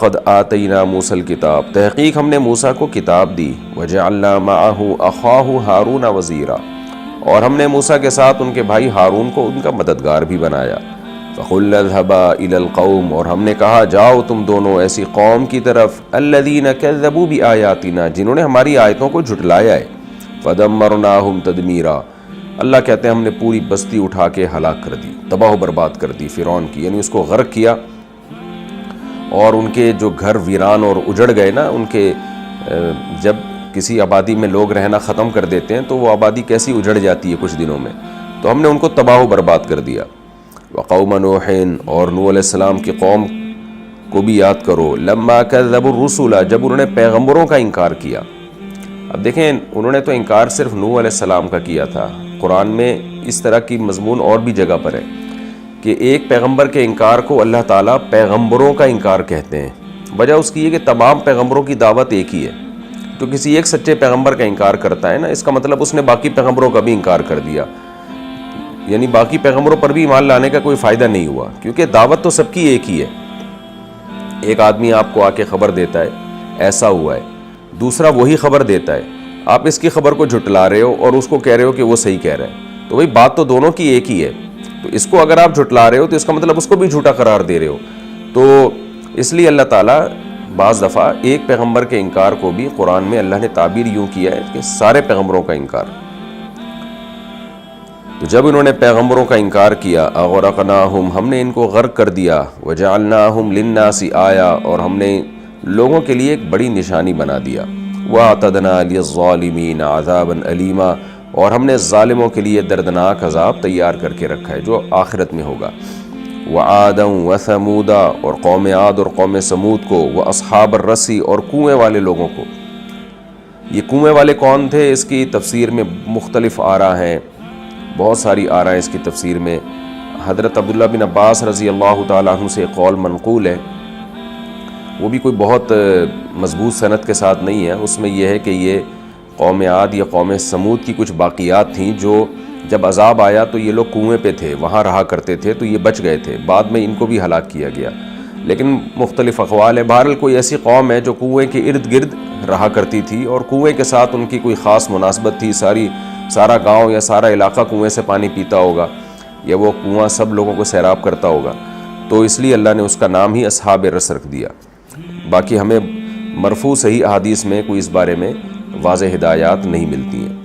وَلَقَدْ آتَيْنَا مُوسَى الْكِتَابَ، تحقیق ہم نے موسیٰ کو کتاب دی، وَجَعَلْنَا مَعَهُ أَخَاهُ هَارُونَ وَزِيرًا، اور ہم نے موسیٰ کے ساتھ ان کے بھائی ہارون کو ان کا مددگار بھی بنایا۔ فَقُلْنَا اذْهَبَا إِلَى الْقَوْمِ، اور ہم نے کہا جاؤ تم دونوں ایسی قوم کی طرف، الَّذِينَ كَذَّبُوا بِآيَاتِنَا، جنہوں نے ہماری آیتوں کو جھٹلایا ہے، فَدَمَّرْنَاهُمْ تَدْمِيرًا، اللہ کہتے ہیں ہم نے پوری بستی اٹھا کے ہلاک کر دی، تباہ و برباد کر دی فرعون کی، یعنی اس کو غرق کیا، اور ان کے جو گھر ویران اور اجڑ گئے نا، ان کے جب کسی آبادی میں لوگ رہنا ختم کر دیتے ہیں تو وہ آبادی کیسی اجڑ جاتی ہے کچھ دنوں میں، تو ہم نے ان کو تباہ و برباد کر دیا۔ وقوم نوح، اور نوح علیہ السلام کی قوم کو بھی یاد کرو، لما کذبوا الرسل، جب انہوں نے پیغمبروں کا انکار کیا۔ اب دیکھیں انہوں نے تو انکار صرف نوح علیہ السلام کا کیا تھا، قرآن میں اس طرح کی مضمون اور بھی جگہ پر ہے کہ ایک پیغمبر کے انکار کو اللہ تعالیٰ پیغمبروں کا انکار کہتے ہیں۔ وجہ اس کی ہے کہ تمام پیغمبروں کی دعوت ایک ہی ہے، تو کسی ایک سچے پیغمبر کا انکار کرتا ہے نا، اس کا مطلب اس نے باقی پیغمبروں کا بھی انکار کر دیا، یعنی باقی پیغمبروں پر بھی ایمان لانے کا کوئی فائدہ نہیں ہوا، کیونکہ دعوت تو سب کی ایک ہی ہے۔ ایک آدمی آپ کو آ کے خبر دیتا ہے ایسا ہوا ہے، دوسرا وہی خبر دیتا ہے، آپ اس کی خبر کو جھٹلا رہے ہو اور اس کو کہہ رہے ہو کہ وہ صحیح کہہ رہا ہے، تو وہی بات تو دونوں کی ایک ہی ہے، تو اس کو اگر آپ جھٹلا رہے ہو تو اس کا مطلب اس کو بھی جھوٹا قرار دے رہے ہو۔ تو اس لیے اللہ تعالیٰ بعض دفعہ ایک پیغمبر کے انکار کو بھی قرآن میں اللہ نے تعبیر یوں کیا ہے کہ سارے پیغمبروں کا انکار۔ تو جب انہوں نے پیغمبروں کا انکار کیا، اغرقناہم، ہم نے ان کو غرق کر دیا، وجعلناہم للناس آیا، اور ہم نے لوگوں کے لیے ایک بڑی نشانی بنا دیا، واعتدنا للظالمین عذابا علیما، اور ہم نے ظالموں کے لیے دردناک عذاب تیار کر کے رکھا ہے جو آخرت میں ہوگا۔ وعادا وثمودا، اور قوم عاد اور قوم سمود کو، واصحاب الرسی، اور کنویں والے لوگوں کو۔ یہ کنویں والے کون تھے؟ اس کی تفسیر میں مختلف آراء ہیں، بہت ساری آراء اس کی تفسیر میں۔ حضرت عبداللہ بن عباس رضی اللہ تعالیٰ عنہ سے قول منقول ہے، وہ بھی کوئی بہت مضبوط سند کے ساتھ نہیں ہے، اس میں یہ ہے کہ یہ قوم عاد یا قوم سمود کی کچھ باقیات تھیں جو جب عذاب آیا تو یہ لوگ کنویں پہ تھے، وہاں رہا کرتے تھے، تو یہ بچ گئے تھے، بعد میں ان کو بھی ہلاک کیا گیا۔ لیکن مختلف اقوال ہے، بہرحال کوئی ایسی قوم ہے جو کنویں کے ارد گرد رہا کرتی تھی اور کنویں کے ساتھ ان کی کوئی خاص مناسبت تھی، سارا گاؤں یا سارا علاقہ کنویں سے پانی پیتا ہوگا، یا وہ کنواں سب لوگوں کو سیراب کرتا ہوگا، تو اس لیے اللہ نے اس کا نام ہی اصحاب رس رکھ دیا۔ باقی ہمیں مرفوع صحیح احادیث میں کوئی اس بارے میں واضح ہدایات نہیں ملتی ہیں۔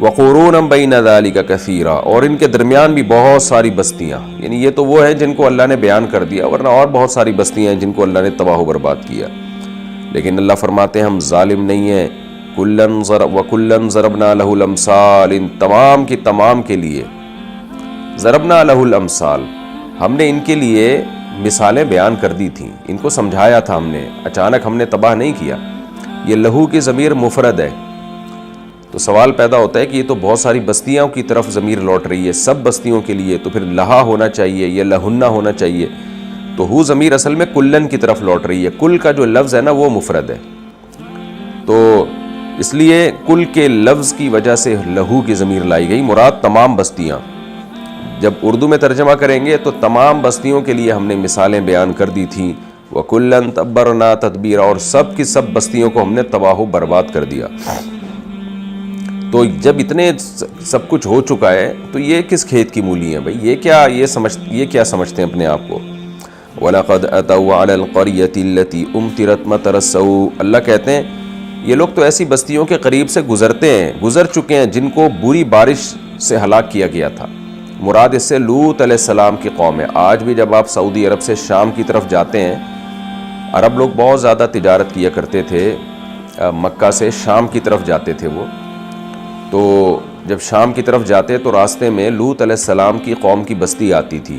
وقرون بین ذلک کثیرا، اور ان کے درمیان بھی بہت ساری بستیاں، یعنی یہ تو وہ ہیں جن کو اللہ نے بیان کر دیا، ورنہ اور بہت ساری بستیاں ہیں جن کو اللہ نے تباہ و برباد کیا، لیکن اللہ فرماتے ہیں ہم ظالم نہیں ہیں۔ وَكُلًّا ضَرَبْنَا لَهُ الْأَمْثَالِ، ان تمام کی تمام کے لیے ضربنا لہ الامثال، ہم نے ان کے لیے مثالیں بیان کر دی تھیں، ان کو سمجھایا تھا ہم نے، اچانک ہم نے تباہ نہیں کیا۔ یہ لہو کی ضمیر مفرد ہے، تو سوال پیدا ہوتا ہے کہ یہ تو بہت ساری بستیوں کی طرف ضمیر لوٹ رہی ہے، سب بستیوں کے لیے، تو پھر لہا ہونا چاہیے یا لہنہ ہونا چاہیے، تو ہو ضمیر اصل میں کلن کی طرف لوٹ رہی ہے، کل کا جو لفظ ہے نا وہ مفرد ہے، تو اس لیے کل کے لفظ کی وجہ سے لہو کی ضمیر لائی گئی، مراد تمام بستیاں۔ جب اردو میں ترجمہ کریں گے تو تمام بستیوں کے لیے ہم نے مثالیں بیان کر دی تھیں، وَكُلًّا تَبَّرْنَا تَتْبِيرًا، اور سب کی سب بستیوں کو ہم نے تباہ و برباد کر دیا۔ تو جب اتنے سب کچھ ہو چکا ہے تو یہ کس کھیت کی مولی ہیں بھائی، یہ کیا سمجھتے ہیں اپنے آپ کو۔ وَلَقَدْ أَتَوْا عَلَى الْقَرْيَةِ الَّتِي أُمْطِرَتْ مَطَرَ السَّوْءِ، اللہ کہتے ہیں یہ لوگ تو ایسی بستیوں کے قریب سے گزر چکے ہیں جن کو بری بارش سے ہلاک کیا گیا تھا، مراد اس سے لوط علیہ السلام کی قوم ہے۔ آج بھی جب آپ سعودی عرب سے شام کی طرف جاتے ہیں، عرب لوگ بہت زیادہ تجارت کیا کرتے تھے، مکہ سے شام کی طرف جاتے تھے وہ، تو جب شام کی طرف جاتے تو راستے میں لوط علیہ السلام کی قوم کی بستی آتی تھی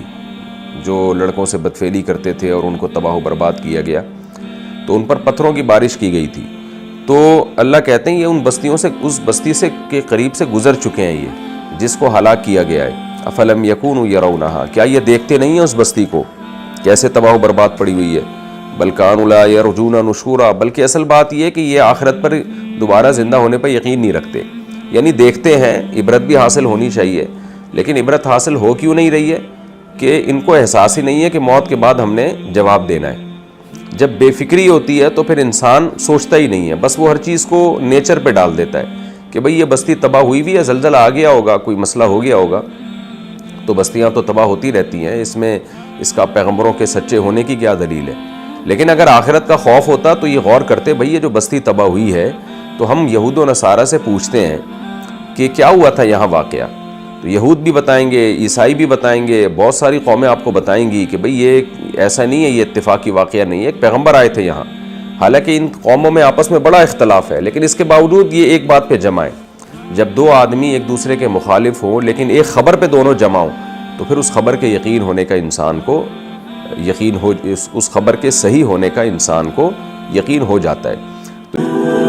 جو لڑکوں سے بدفعلی کرتے تھے اور ان کو تباہ و برباد کیا گیا، تو ان پر پتھروں کی بارش کی گئی تھی۔ تو اللہ کہتے ہیں یہ ان بستیوں سے، اس بستی سے کے قریب سے گزر چکے ہیں یہ جس کو ہلاک کیا گیا ہے۔ افلم یکونوا یرونہا، کیا یہ دیکھتے نہیں ہیں اس بستی کو کیسے تباہ و برباد پڑی ہوئی ہے؟ بل کانوا لا یرجون نشورا، بلکہ اصل بات یہ ہے کہ یہ آخرت پر دوبارہ زندہ ہونے پر یقین نہیں رکھتے، یعنی دیکھتے ہیں، عبرت بھی حاصل ہونی چاہیے، لیکن عبرت حاصل ہو کیوں نہیں رہی ہے؟ کہ ان کو احساس ہی نہیں ہے کہ موت کے بعد ہم نے جواب دینا ہے۔ جب بے فکری ہوتی ہے تو پھر انسان سوچتا ہی نہیں ہے، بس وہ ہر چیز کو نیچر پہ ڈال دیتا ہے کہ بھئی یہ بستی تباہ ہوئی ہوئی ہے، زلزلہ آ گیا ہوگا، کوئی مسئلہ ہو گیا ہوگا، تو بستیاں تو تباہ ہوتی رہتی ہیں، اس میں اس کا پیغمبروں کے سچے ہونے کی کیا دلیل ہے؟ لیکن اگر آخرت کا خوف ہوتا تو یہ غور کرتے بھئی یہ جو بستی تباہ ہوئی ہے، تو ہم یہود و نصارہ سے پوچھتے ہیں کہ کیا ہوا تھا یہاں واقعہ، تو یہود بھی بتائیں گے، عیسائی بھی بتائیں گے، بہت ساری قومیں آپ کو بتائیں گی کہ بھئی یہ ایسا نہیں ہے، یہ اتفاقی واقعہ نہیں ہے، ایک پیغمبر آئے تھے یہاں۔ حالانکہ ان قوموں میں آپس میں بڑا اختلاف ہے، لیکن اس کے باوجود یہ ایک بات پہ جمع ہے۔ جب دو آدمی ایک دوسرے کے مخالف ہوں لیکن ایک خبر پہ دونوں جمع ہوں، تو پھر اس خبر کے یقین ہونے کا انسان کو اس خبر کے صحیح ہونے کا انسان کو یقین ہو جاتا ہے۔